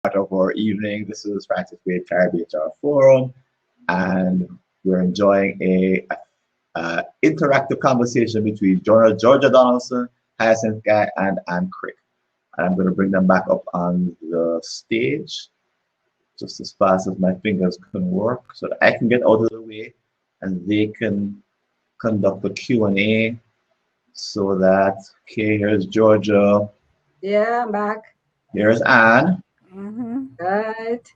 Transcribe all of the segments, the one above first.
part of our evening. This is Francis Wade Caribbean HR Forum, and we're enjoying a interactive conversation between Georgia Donaldson, Hyacinth Guy, and Ann Crick. And I'm going to bring them back up on the stage just as fast as my fingers can work so that I can get out of the way and they can conduct the Q&A so that, okay, here's Georgia. Yeah, I'm back. Here's Anne. Right.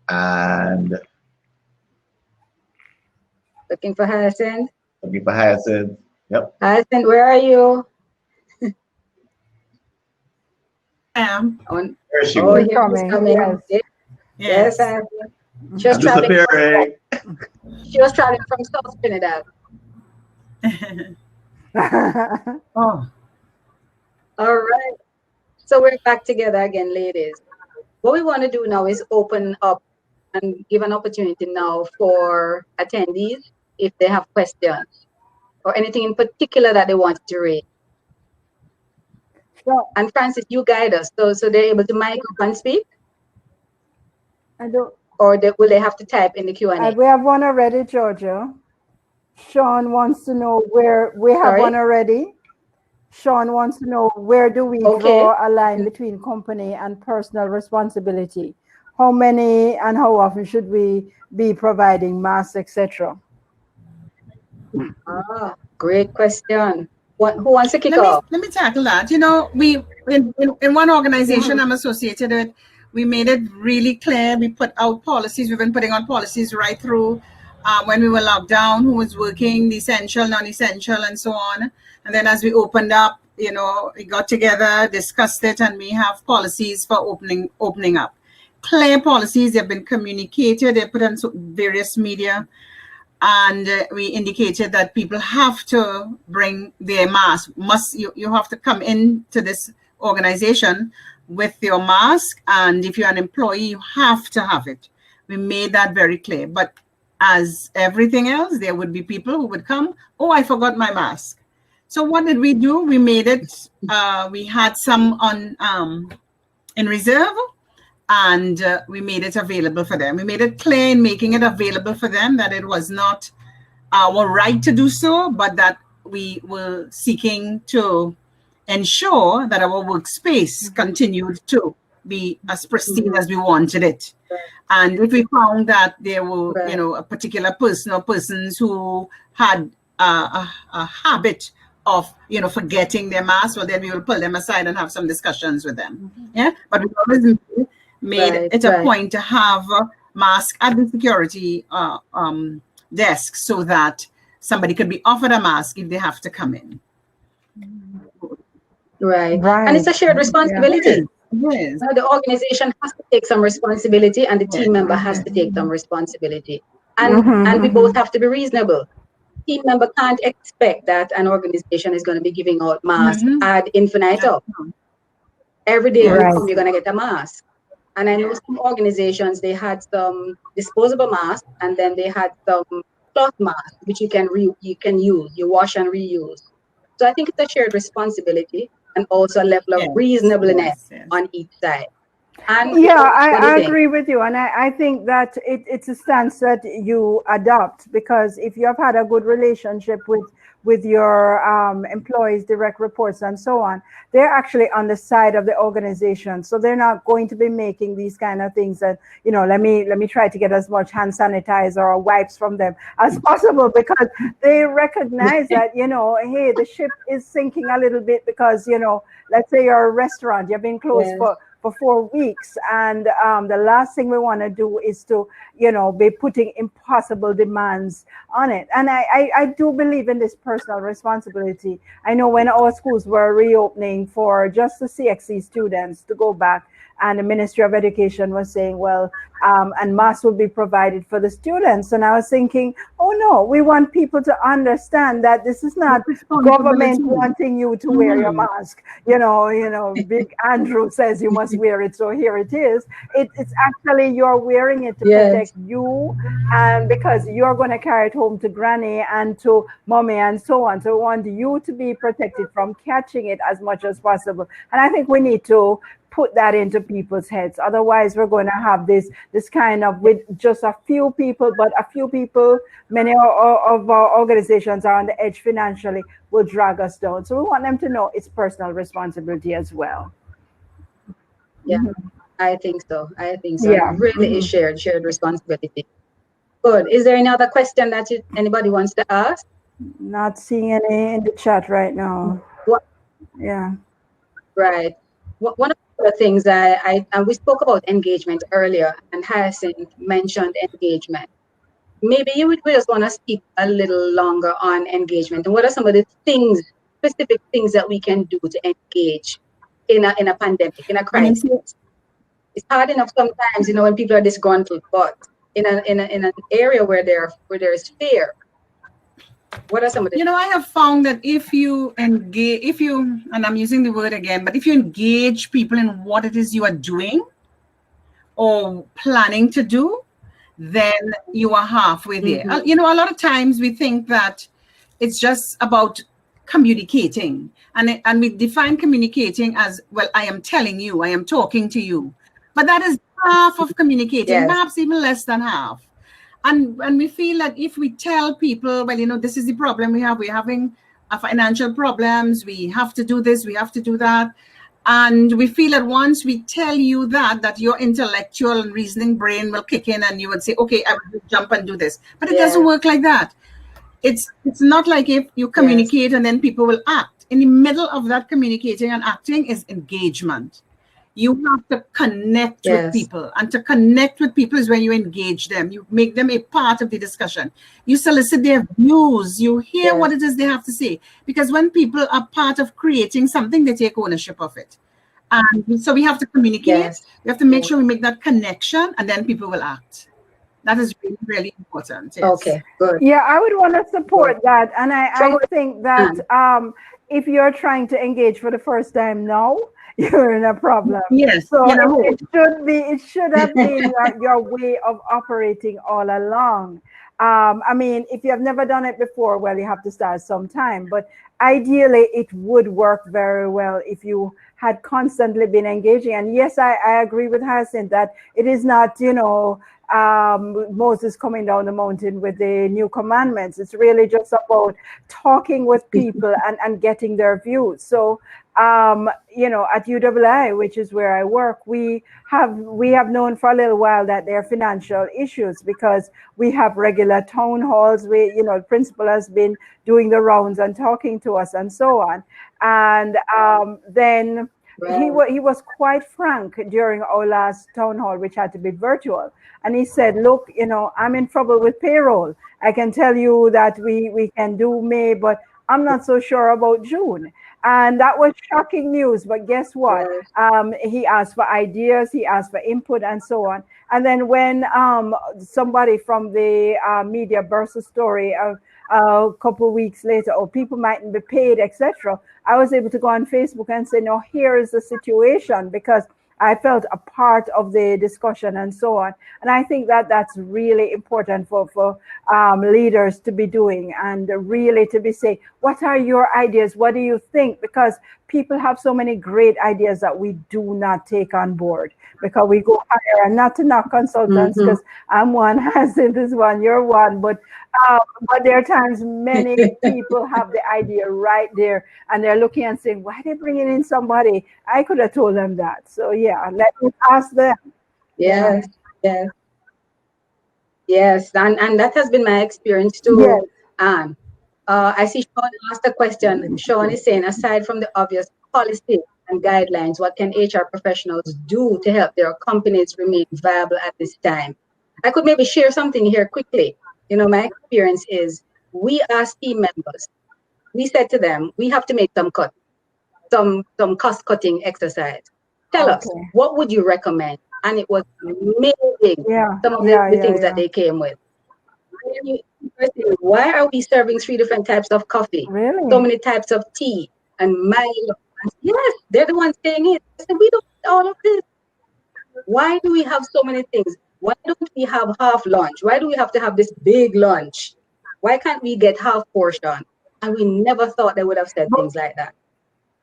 And Looking for Hyacinth. looking for Hyacinth. Yep. Hyacinth, where are you? There she Oh, was. here she's coming. Yes, Hyacinth. She was I'm traveling. disappearing. She was traveling from South Trinidad. Oh. All right. So we're back together again, ladies. What we want to do now is open up and give an opportunity now for attendees if they have questions or anything in particular that they want to raise. So, And Francis, you guide us. So they're able to mic up and speak? Or will they have to type in the Q&A? we have one already, Georgia. Sean wants to know where we have Sorry? one already. Sean wants to know where do we draw a line between company and personal responsibility? How many and how often should we be providing masks, etc.? Ah, great question. Who wants to kick off? Let me tackle that. You know, we in one organization I'm associated with, we made it really clear. We put out policies. We've been putting on policies right through when we were locked down, who was working, the essential, non-essential, and so on. And then as we opened up, you know, we got together, discussed it, and we have policies for opening up. Clear policies, they've been communicated, they're put on various media, and we indicated that people have to bring their mask. You have to come into this organization with your mask, and if you're an employee, you have to have it. We made that very clear. But as everything else, there would be people who would come, oh, I forgot my mask. So what did we do? We made it, we had some on in reserve, and we made it available for them. We made it clear in making it available for them that it was not our right to do so, but that we were seeking to ensure that our workspace continued to be as pristine as we wanted it. And if we found that there were, you know, a particular person or persons who had a habit of, you know, forgetting their mask, well, then we will pull them aside and have some discussions with them. Yeah, but we always made it a point to have a mask at the security desk so that somebody could be offered a mask if they have to come in. Right. And it's a shared responsibility. Yes. The organization has to take some responsibility, and the team member has to take some responsibility. And we both have to be reasonable. Team member can't expect that an organization is going to be giving out masks ad infinitum. Every day you come, you're going to get a mask. And I know some organizations, they had some disposable masks, and then they had some cloth masks, which you can use, you wash and reuse. So I think it's a shared responsibility and also a level of reasonableness on each side. And yeah, I agree with you. And I think that it's a stance that you adopt, because if you have had a good relationship with your employees, direct reports, and so on, they're actually on the side of the organization. So they're not going to be making these kind of things that, you know, let me try to get as much hand sanitizer or wipes from them as possible, because they recognize that, you know, hey, the ship is sinking a little bit because, you know, let's say you're a restaurant, you've been closed for 4 weeks, and the last thing we want to do is to, you know, be putting impossible demands on it. And I do believe in this personal responsibility. I know when our schools were reopening for just the CXC students to go back, and the Ministry of Education was saying, well, and masks will be provided for the students. And I was thinking, oh no, we want people to understand that this is not government wanting you to wear your mask. You know, Big Andrew says you must wear it, so here it is. It's actually you're wearing it to protect you, and because you're going to carry it home to granny and to mommy and so on. So we want you to be protected from catching it as much as possible. And I think we need to put that into people's heads. Otherwise, we're going to have this kind of, with just a few people, but a few people, many of our organizations are on the edge financially, will drag us down. So we want them to know it's personal responsibility as well. Yeah, I think so. I think so. Yeah. It really is shared responsibility. Good. Is there any other question that anybody wants to ask? Not seeing any in the chat right now. What? Yeah. Right. One of the things and we spoke about engagement earlier, and Hyacinth mentioned engagement. Maybe you would just want to speak a little longer on engagement, and what are some of the things, specific things that we can do to engage in a pandemic, in a crisis? It's hard enough sometimes, when people are disgruntled, but in an area where there's fear. What are some of the I have found that if you engage, and I'm using the word again, but if you engage people in what it is you are doing or planning to do, then you are halfway there. A lot of times we think that it's just about communicating, and we define communicating as, well, I am telling you, I am talking to you, but that is half of communicating, perhaps even less than half. And we feel that if we tell people, well, this is the problem we have, we're having financial problems, we have to do this, we have to do that. And we feel that once we tell you that your intellectual and reasoning brain will kick in and you would say, okay, I will jump and do this. But it doesn't work like that. It's not like if you communicate and then people will act. In the middle of that communicating and acting is engagement. You have to connect with people, and to connect with people is when you engage them. You make them a part of the discussion. You solicit their views. You hear what it is they have to say. Because when people are part of creating something, they take ownership of it. And so we have to communicate. We have to make sure we make that connection, and then people will act. That is really, really important. Yes. Okay, good. Yeah, I would want to support that. And I think that if you're trying to engage for the first time now, you're in a problem. Yes. So it should have been your way of operating all along. I mean, if you have never done it before, well, you have to start sometime. But ideally, it would work very well if you had constantly been engaging. And yes, I agree with Hyacinth that it is not, Moses coming down the mountain with the new commandments. It's really just about talking with people and getting their views. So, at UWI, which is where I work, we have known for a little while that there are financial issues because we have regular town halls. The principal has been doing the rounds and talking to us and so on. And then he was quite frank during our last town hall, which had to be virtual. And he said, look, I'm in trouble with payroll. I can tell you that we can do May, but I'm not so sure about June. And that was shocking news. But guess what? He asked for ideas, he asked for input and so on. And then when somebody from the media burst a story a couple of weeks later, or people mightn't be paid, etc., I was able to go on Facebook and say, no, here is the situation, because I felt a part of the discussion and so on. And I think that that's really important for leaders to be doing, and really to be saying, what are your ideas? What do you think? Because people have so many great ideas that we do not take on board because we go higher, and not to knock consultants, because I'm one, Hyacinth is one, you're one, but there are times many people have the idea right there and they're looking and saying, why are they bringing in somebody? I could have told them that. So yeah, let me ask them. Yes. And that has been my experience too. Yes. I see Sean asked a question. Sean is saying, aside from the obvious policy and guidelines, what can HR professionals do to help their companies remain viable at this time? I could maybe share something here quickly. My experience is, we as team members, we said to them, we have to make some cost-cutting exercise. Tell us, what would you recommend? And it was amazing, some of the things that they came with. Why are we serving 3 different types of coffee? Really? So many types of tea and Milo. Yes, they're the ones saying it. I said, we don't need all of this. Why do we have so many things? Why don't we have half lunch? Why do we have to have this big lunch? Why can't we get half portion? And we never thought they would have said things like that.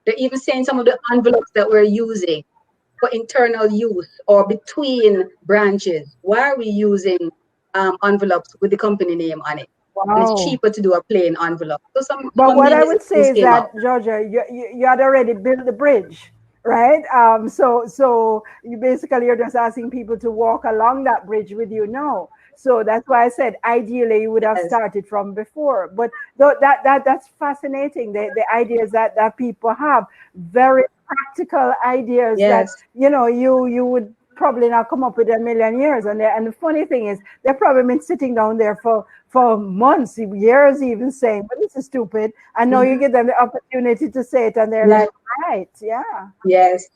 They're even saying some of the envelopes that we're using, for internal use or between branches? Why are we using envelopes with the company name on it? And it's cheaper to do a plain envelope. So but what I would say is that, out. Georgia, you had already built the bridge, right? So you basically, you're just asking people to walk along that bridge with you now. So that's why I said ideally you would have started from before. But that's fascinating. The ideas that people have, very practical ideas that you would probably not come up with a million years. And the funny thing is, they've probably been sitting down there for months, years, even saying, "But this is stupid." And now you give them the opportunity to say it, and they're like, "Right, yeah." Yes.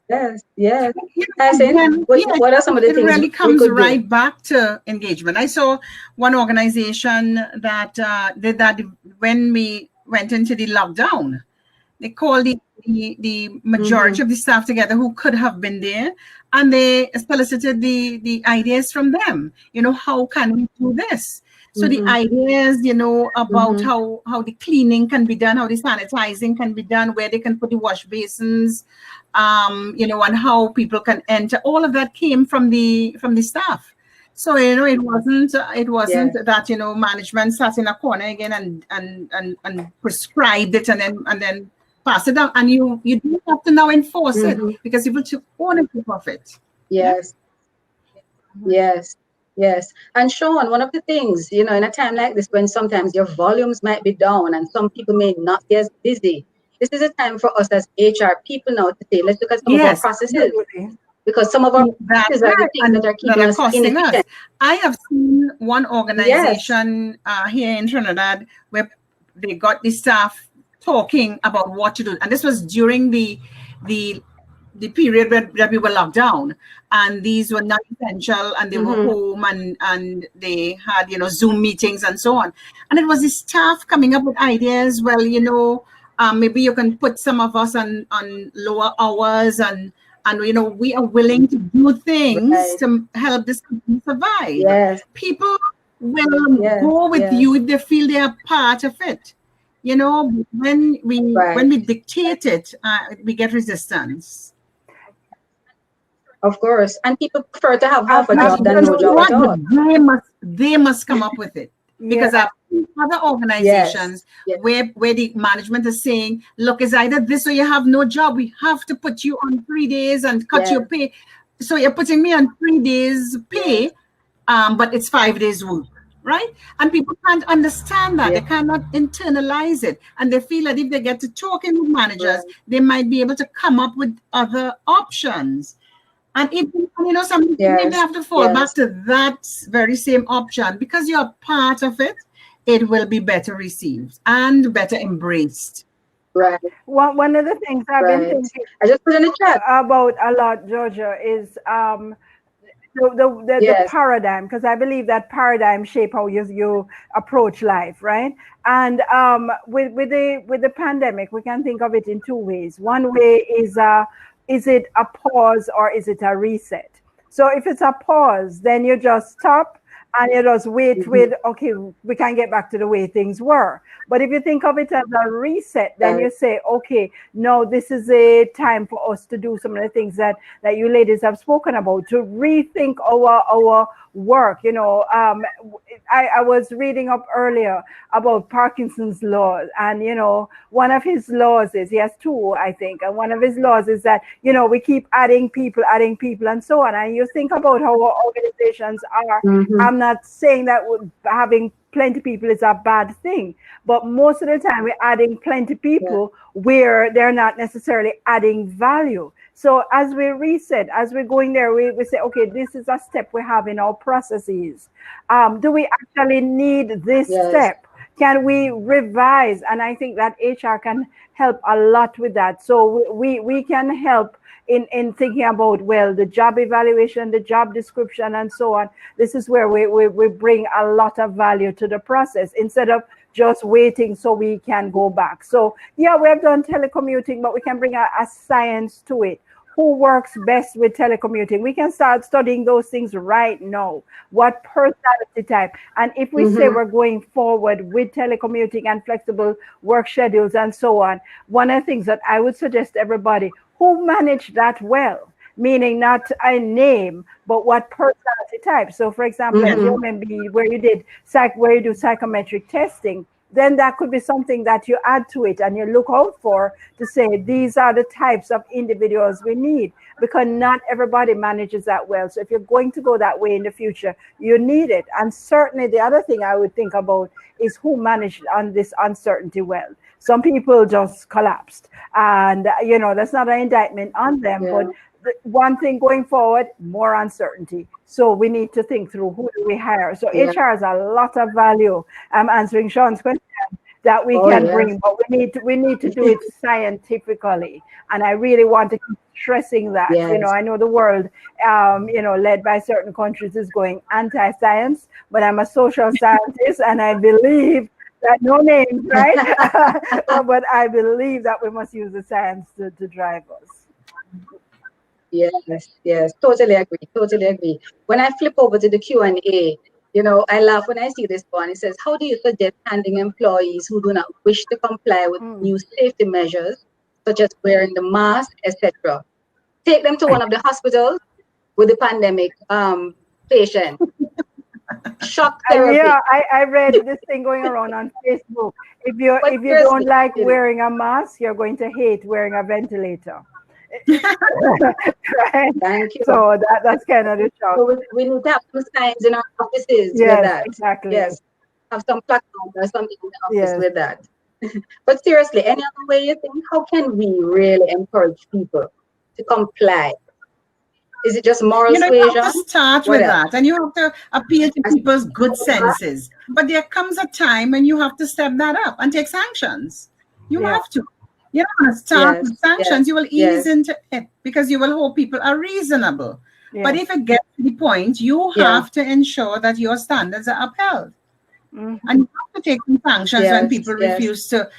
What are some of the things? It really comes right back to engagement. I saw one organization that did that when we went into the lockdown. They called the majority of the staff together who could have been there, and they solicited the ideas from them. How can we do this? So the ideas, about how the cleaning can be done, how the sanitizing can be done, where they can put the wash basins, and how people can enter. All of that came from the staff. So it wasn't that management sat in a corner again and prescribed it and then pass it down, and you do have to now enforce it because people took ownership of it. Yes. And Sean, one of the things, in a time like this, when sometimes your volumes might be down and some people may not be as busy, this is a time for us as HR people now to say, let's look at some of our processes. Because some of our processes are the things that are keeping us inefficient. I have seen one organization here in Trinidad where they got the staff talking about what to do, and this was during the period that we were locked down, and these were not essential, and they were home, and they had Zoom meetings and so on, and it was the staff coming up with ideas. Well, maybe you can put some of us on lower hours, and we are willing to do things to help this company survive. People will go with you if they feel they are part of it. When we dictate it, we get resistance. Of course, and people prefer to have half a job than no job at all. They must come up with it, because other organizations where the management is saying, look, it's either this or you have no job. We have to put you on 3 days and cut your pay. So you're putting me on 3 days pay, but it's 5 days work. Right? And people can't understand that. They cannot internalize it. And they feel that if they get to talking with managers, they might be able to come up with other options. And if something they have to fall back to that very same option, because you're part of it, it will be better received and better embraced. Right. One of the things I've been thinking I just put in the chat about a lot, Georgia, is the paradigm, because I believe that paradigm shape how you approach life, right? And with the pandemic, we can think of it in two ways. One way is it a pause or is it a reset? So if it's a pause, then you just stop and you just wait with, okay, we can get back to the way things were. But if you think of it as a reset, then you say, okay, no, this is a time for us to do some of the things that you ladies have spoken about, to rethink our work. I was reading up earlier about Parkinson's laws, and one of his laws is, he has two, I think, and one of his laws is that we keep adding people and so on. And you think about how our organizations are. I'm not saying that having plenty people is a bad thing, but most of the time we're adding plenty people where they're not necessarily adding value. So as we reset, as we're going there, we say, okay, this is a step we have in our processes. Do we actually need this step? Can we revise? And I think that HR can help a lot with that. So we can help in thinking about, well, the job evaluation, the job description, and so on. This is where we bring a lot of value to the process instead of just waiting so we can go back. So yeah, we have done telecommuting, but we can bring a science to it. who works best with telecommuting. We can start studying those things right now. What personality type? And if we say we're going forward with telecommuting and flexible work schedules and so on, one of the things that I would suggest to everybody, who manage that well? Meaning not a name, but what personality type. So for example, like UMB, where you do psychometric testing, then that could be something that you add to it and you look out for to say, these are the types of individuals we need, because not everybody manages that well. So if you're going to go that way in the future, you need it. And certainly the other thing I would think about is who managed on this uncertainty well. Some people just collapsed, and that's not an indictment on them, but one thing going forward, more uncertainty. So we need to think through, who do we hire? So HR has a lot of value. I'm answering Sean's question that we can bring, but we need to do it scientifically. And I really want to keep stressing that. I know the world, led by certain countries, is going anti-science, but I'm a social scientist, and I believe that, no names, right? But I believe that we must use the science to drive us. Yes, totally agree. When I flip over to the Q&A, I laugh when I see this one. It says, how do you suggest handling employees who do not wish to comply with new safety measures, such as wearing the mask, etc.? Take them to one of the hospitals with the pandemic patient. Shock therapy. Yeah, I read this thing going around on Facebook. If you don't like wearing a mask, you're going to hate wearing a ventilator. Right? Thank you. So that's kind of the shock. So we need to have some signs in our offices with that. Exactly. Yes, have some platform or something in the office with that. But seriously, any other way you think? How can we really encourage people to comply? Is it just moral suasion? You have to start with that, and you have to appeal to people's good senses. But there comes a time when you have to step that up and take sanctions. You have to. You don't want to start with sanctions. You will ease into it because you will hope people are reasonable. But if it gets to the point, you have to ensure that your standards are upheld. And you have to take some sanctions when people refuse to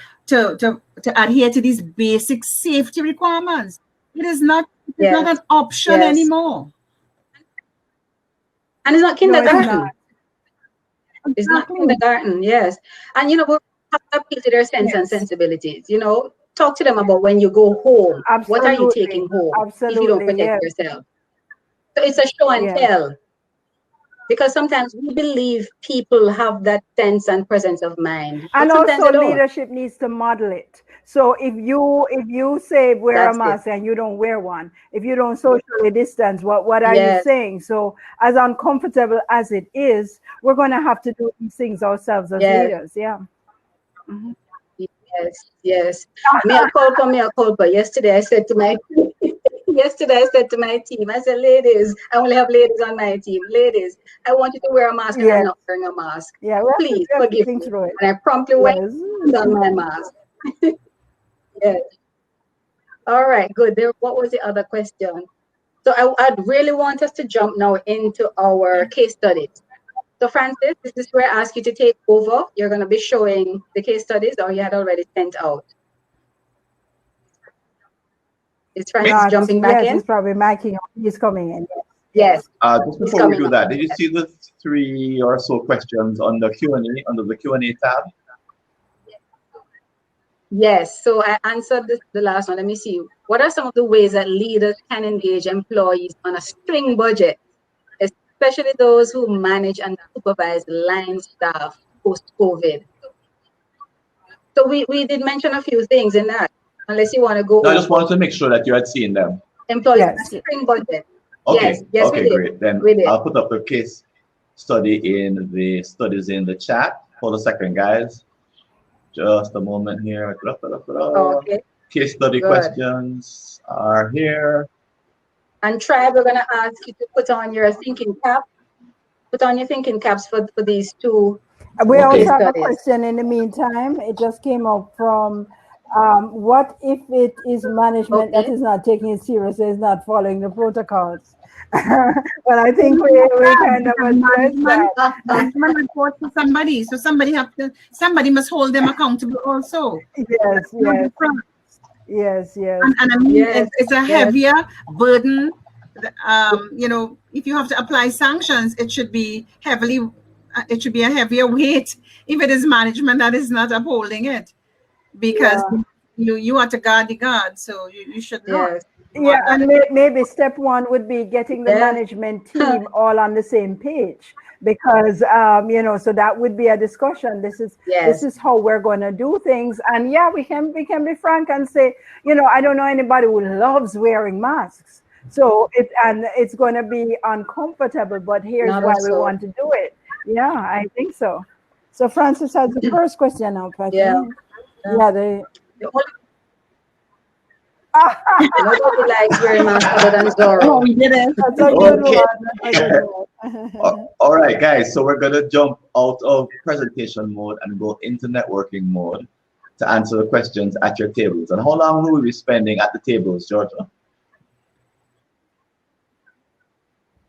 adhere to these basic safety requirements. It is not an option anymore. And it's not kindergarten. It's not kindergarten, yes. And we have to appeal to their sense and sensibilities, Talk to them about when you go home. Absolutely. What are you taking home if you don't protect yourself? So it's a show and tell. Because sometimes we believe people have that sense and presence of mind. And also leadership needs to model it. So if you say wear a mask and you don't wear one, if you don't socially distance, what are you saying? So as uncomfortable as it is, we're going to have to do these things ourselves as leaders. Yeah. Yes. Mea culpa. Yesterday I said to my team, I said, ladies, I only have ladies on my team. Ladies, I want you to wear a mask and I'm not wearing a mask. Yeah, please forgive me. And I promptly went on my mask. Yes. All right, good. What was the other question? So I'd really want us to jump now into our case studies. So Francis, this is where I ask you to take over. You're going to be showing the case studies, or you had already sent out. Is Francis jumping back in? Yes, he's probably making. He's coming in. Yes. Just before we do that, did you see the 3 or so questions on the Q&A, under the Q&A tab? Yes. So I answered the last one. Let me see. What are some of the ways that leaders can engage employees on a string budget, especially those who manage and supervise line staff post-COVID? So we did mention a few things in that, unless you want to go. No, I just wanted to make sure that you had seen them. Employees, string budget. Okay, yes, okay, great. Then I'll put up the case study in the studies in the chat. Hold a second, guys. Just a moment here. Okay. Case study questions are here. And Tribe, we're going to ask you to put on your thinking cap. Put on your thinking caps for these 2. We also have a question in the meantime. It just came up from what if it is management that is not taking it seriously, is not following the protocols? Well, I think we kind of address that. Report to somebody, so somebody must hold them accountable also. Yes. Yes, yes. And I mean, Yes, it's a heavier burden. You know, if you have to apply sanctions, it should be it should be a heavier weight if it is management that is not upholding it, because you are to guard the guard, so you should not. yes, Yeah, and maybe step one would be getting the yes. management team all on the same page, because you know, so that would be a discussion. This Yes. is how we're going to do things, and yeah, we can be frank and say, you know, I don't know anybody who loves wearing masks, so it's going to be uncomfortable, but here's Not why also. we want to do it. Yeah, I think so. So Francis has the first question now, Patty. Yeah. The only nobody likes wearing masks other than Zorro. Oh, we did it. That's a good Okay. one. That's a good one. All right, guys. So we're gonna jump out of presentation mode and go into networking mode to answer the questions at your tables. And how long will we be spending at the tables, Georgia?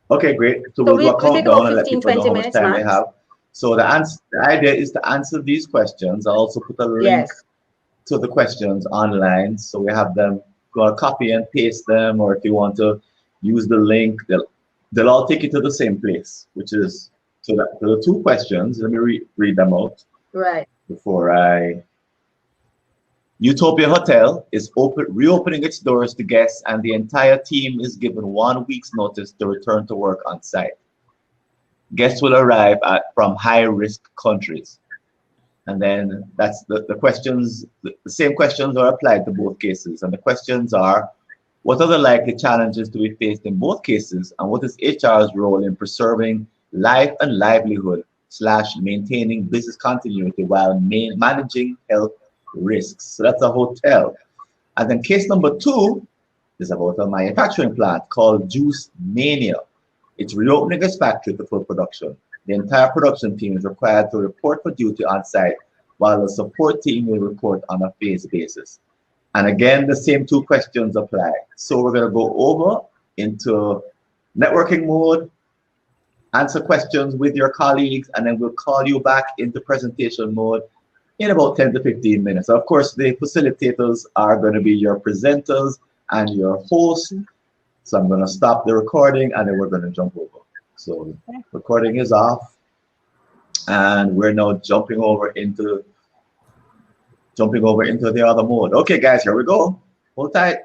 Okay, great. So we'll do a countdown and let people know how much time they have. So the idea is to answer these questions. I'll also put a link to the questions online, so we have them. If you want to copy and paste them, or if you want to use the link, they'll all take you to the same place, which is, so that there are two questions. Let me read them out. Right. Utopia Hotel is reopening its doors to guests, and the entire team is given 1 week's notice to return to work on site. Guests will arrive from high-risk countries. And then that's the questions, the same questions are applied to both cases. And the questions are, what are the likely challenges to be faced in both cases? And what is HR's role in preserving life and livelihood / maintaining business continuity while managing health risks? So that's a hotel. And then case number 2 is about a manufacturing plant called Juice Mania. It's reopening its factory to full production. The entire production team is required to report for duty on site, while the support team will report on a phased basis. And again, the same 2 questions apply. So we're going to go over into networking mode, answer questions with your colleagues, and then we'll call you back into presentation mode in about 10 to 15 minutes. Of course, the facilitators are going to be your presenters and your hosts. So I'm going to stop the recording, and then we're going to jump over. So recording is off, and we're now jumping over into the other mode. Okay, guys, here we go. Hold tight.